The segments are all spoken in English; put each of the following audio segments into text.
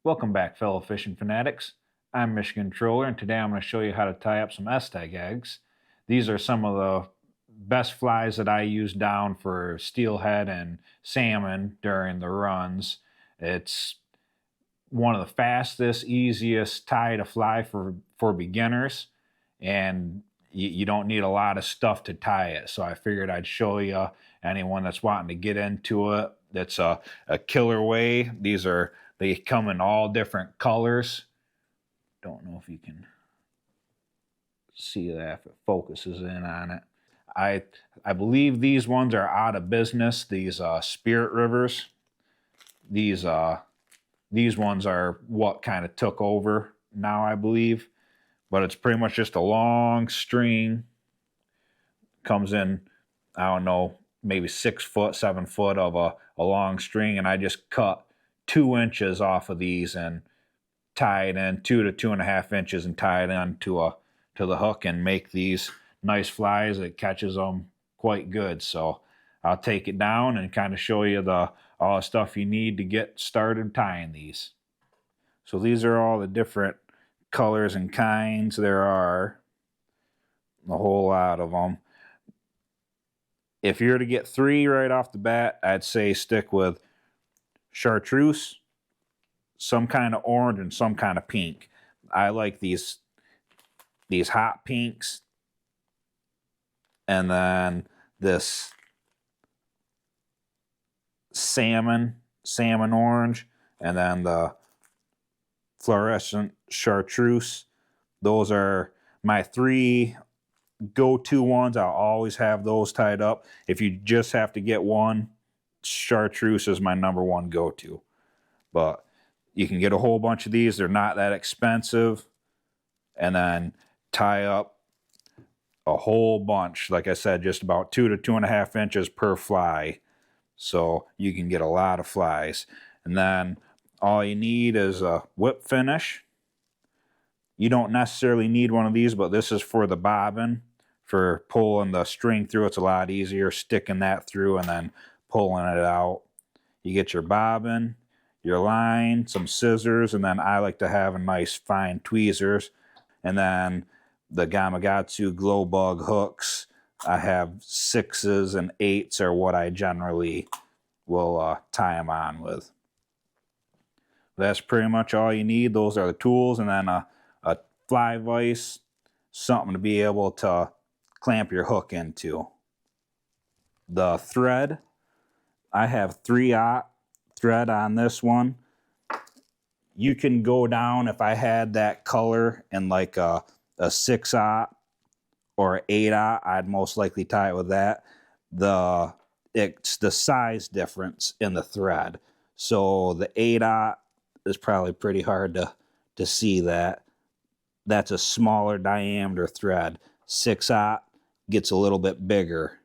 Welcome back, fellow fishing fanatics. I'm Michigan Troller, and today I'm going to show you how to tie up some Estaz eggs. These are some of the best flies that I use down for steelhead and salmon during the runs. It's one of the fastest, easiest tie to fly for beginners, and you don't need a lot of stuff to tie it. So I figured I'd show you anyone that's wanting to get into it. That's a killer way. They come in all different colors. Don't know if you can see that if it focuses in on it. I believe these ones are out of business. These Spirit Rivers. These ones are what kind of took over now, I believe. But it's pretty much just a long string. Comes in, I don't know, maybe 6 foot, 7 foot of a long string, and I just cut 2 inches off of these and tie it in 2 to 2.5 inches and tie it in to the hook and make these nice flies. It catches them quite good. So I'll take it down and kind of show you all the stuff you need to get started tying these. So these are all the different colors and kinds. There are a whole lot of them. If you were to get 3 right off the bat, I'd say stick with chartreuse, some kind of orange, and some kind of pink. I like these hot pinks, and then this salmon orange, and then the fluorescent chartreuse. Those are my 3 go-to ones. I'll always have those tied up. If you just have to get one, chartreuse is my number 1 go-to. But you can get a whole bunch of these. They're not that expensive. And then tie up a whole bunch. Like I said, just about 2 to 2.5 inches per fly. So you can get a lot of flies. And then all you need is a whip finish. You don't necessarily need one of these, but this is for the bobbin. For pulling the string through, it's a lot easier sticking that through and then pulling it out. You get your bobbin, your line, some scissors, and then I like to have a nice fine tweezers. And then the Gamakatsu glow bug hooks. I have 6s and 8s are what I generally will tie them on with. That's pretty much all you need. Those are the tools, and then a fly vise, something to be able to clamp your hook into. The thread, I have 3/0 thread on this one. You can go down, if I had that color in like a 6/0 or 8/0, I'd most likely tie it with that. It's the size difference in the thread. So the 8/0 is probably pretty hard to see that. That's a smaller diameter thread. 6/0 gets a little bit bigger.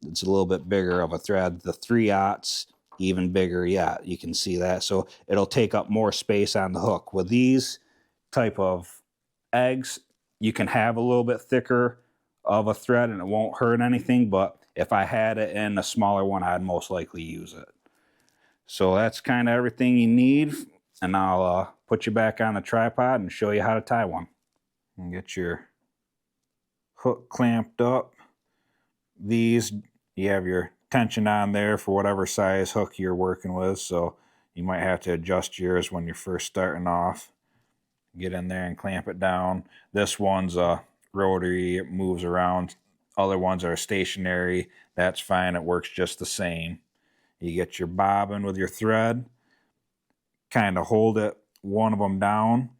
It's a little bit bigger of a thread. The 3/0's even bigger yet. You can see that. So it'll take up more space on the hook. With these type of eggs, you can have a little bit thicker of a thread and it won't hurt anything, but if I had it in a smaller one, I'd most likely use it. So that's kind of everything you need, and I'll put you back on the tripod and show you how to tie one. And get your hook clamped up. These, you have your tension on there for whatever size hook you're working with, so you might have to adjust yours when you're first starting off. Get in there and clamp it down. This one's a rotary, it moves around. Other ones are stationary. That's fine, it works just the same. You get your bobbin with your thread, kind of hold it, one of them down,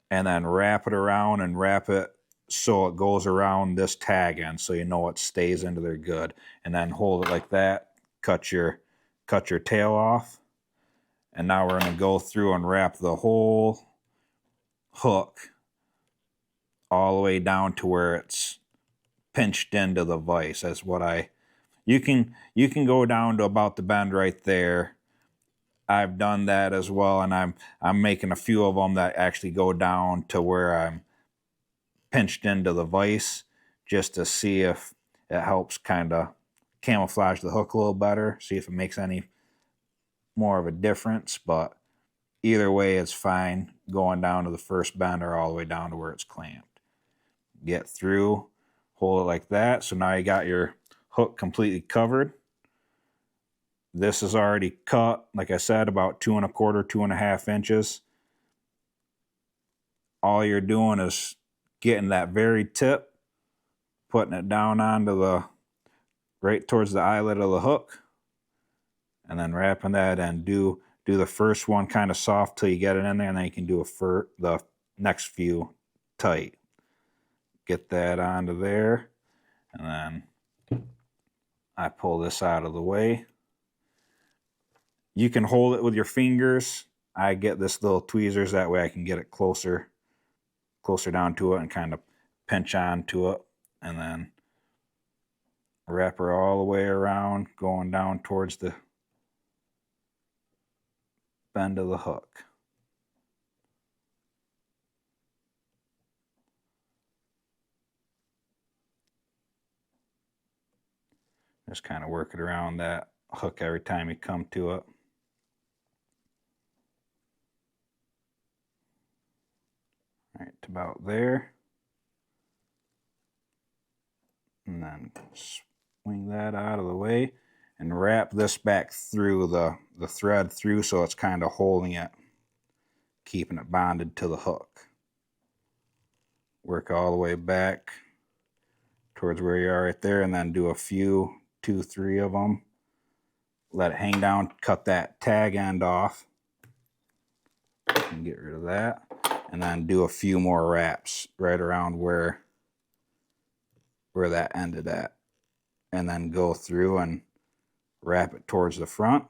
and then wrap it around and wrap it so it goes around this tag end so you know it stays into there good. And then hold it like that, cut your tail off. And now we're going to go through and wrap the whole hook all the way down to where it's pinched into the vise. That's what you can go down to about the bend right there. I've done that as well, and I'm making a few of them that actually go down to where I'm pinched into the vise, just to see if it helps kind of camouflage the hook a little better, see if it makes any more of a difference. But either way it's fine, going down to the first bend or all the way down to where it's clamped. Get through, hold it like that. So now you got your hook completely covered. This is already cut, like I said, about 2 1/4, 2.5 inches. All you're doing is getting that very tip, putting it down onto the, right towards the eyelet of the hook, and then wrapping that and do the first one kind of soft till you get it in there, and then you can do the next few tight. Get that onto there, and then I pull this out of the way. You can hold it with your fingers. I get this little tweezers, that way I can get it closer down to it and kind of pinch onto it, and then wrap her all the way around, going down towards the bend of the hook. Just kind of work it around that hook every time you come to it. Right about there. And then swing that out of the way and wrap this back through the thread through, so it's kind of holding it, keeping it bonded to the hook. Work all the way back towards where you are right there, and then do a few, 2, 3 of them. Let it hang down, cut that tag end off, and get rid of that. And then do a few more wraps right around where that ended at. And then go through and wrap it towards the front.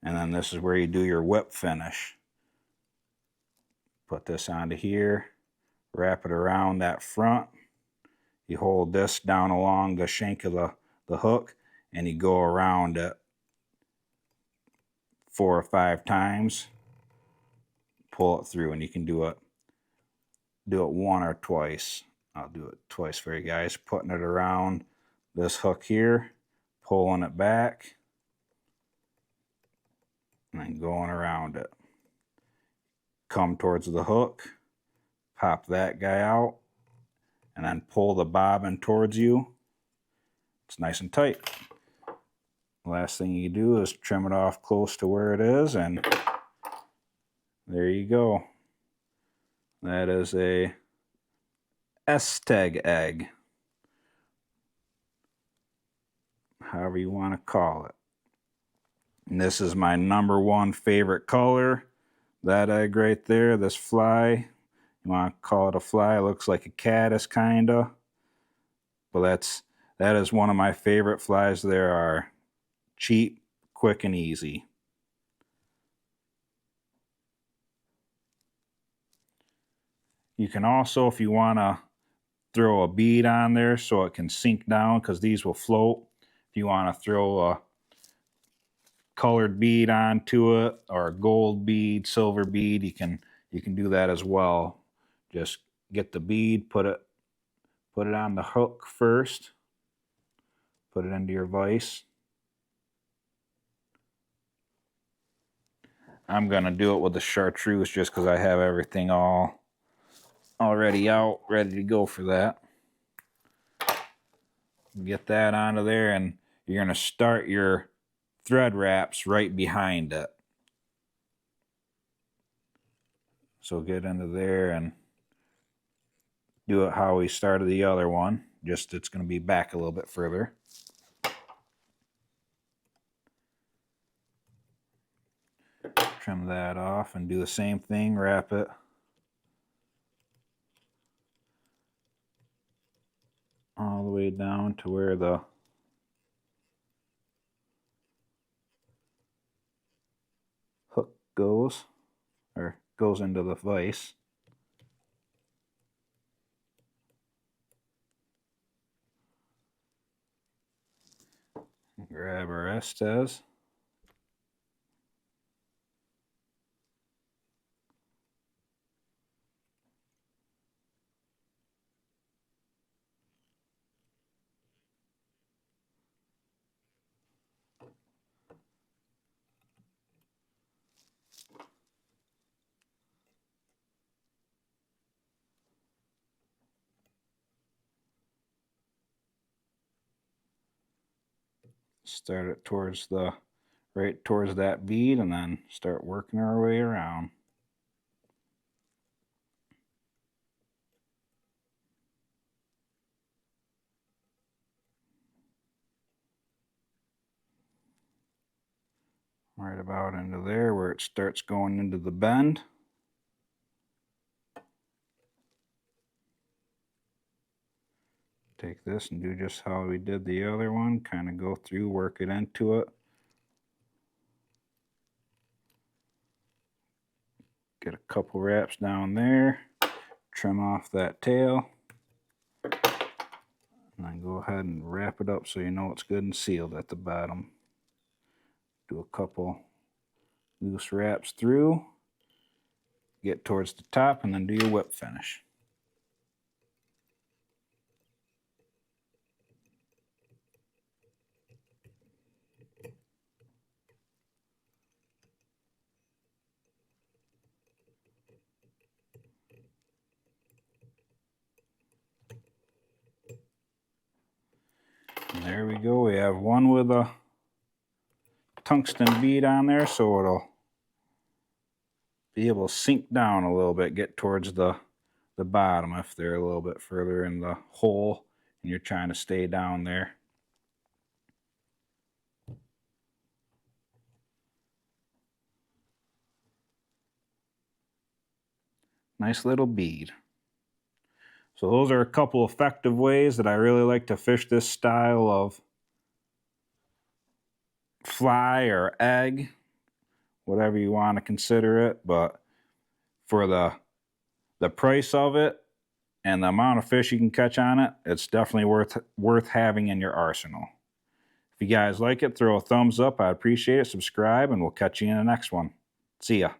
And then this is where you do your whip finish. Put this onto here, wrap it around that front. You hold this down along the shank of the hook, and you go around it 4 or 5 times. Pull it through, and you can do it 1 or twice. I'll do it twice for you guys. Putting it around this hook here, pulling it back, and then going around it. Come towards the hook, pop that guy out, and then pull the bobbin towards you. It's nice and tight. Last thing you do is trim it off close to where it is, and there you go. That is a Estaz egg, however you want to call it. And this is my #1 favorite color. That egg right there, this fly, you want to call it a fly, it looks like a caddis kinda. But that is one of my favorite flies there are. Cheap, quick, and easy. You can also, if you want to throw a bead on there so it can sink down, because these will float. If you want to throw a colored bead onto it, or a gold bead, silver bead, you can do that as well. Just get the bead, put it on the hook first, put it into your vise. I'm gonna do it with the chartreuse just because I have everything already out, ready to go for that. Get that onto there, and you're gonna start your thread wraps right behind it. So get into there and do it how we started the other one, just it's going to be back a little bit further. Trim that off and do the same thing, wrap it all the way down to where the hook goes, or goes into the vise. Grab our Estaz. Start it towards the, right towards that bead, and then start working our way around. Right about into there where it starts going into the bend. Take this and do just how we did the other one. Kind of go through, work it into it. Get a couple wraps down there. Trim off that tail. And then go ahead and wrap it up so you know it's good and sealed at the bottom. Do a couple loose wraps through. Get towards the top and then do your whip finish. And there we go. We have one with a tungsten bead on there, so it'll be able to sink down a little bit, get towards the bottom if they're a little bit further in the hole and you're trying to stay down there. Nice little bead. So those are a couple effective ways that I really like to fish this style of fly or egg, whatever you want to consider it. But for the price of it and the amount of fish you can catch on it, it's definitely worth having in your arsenal. If you guys like it, throw a thumbs up. I'd appreciate it. Subscribe, and we'll catch you in the next one. See ya.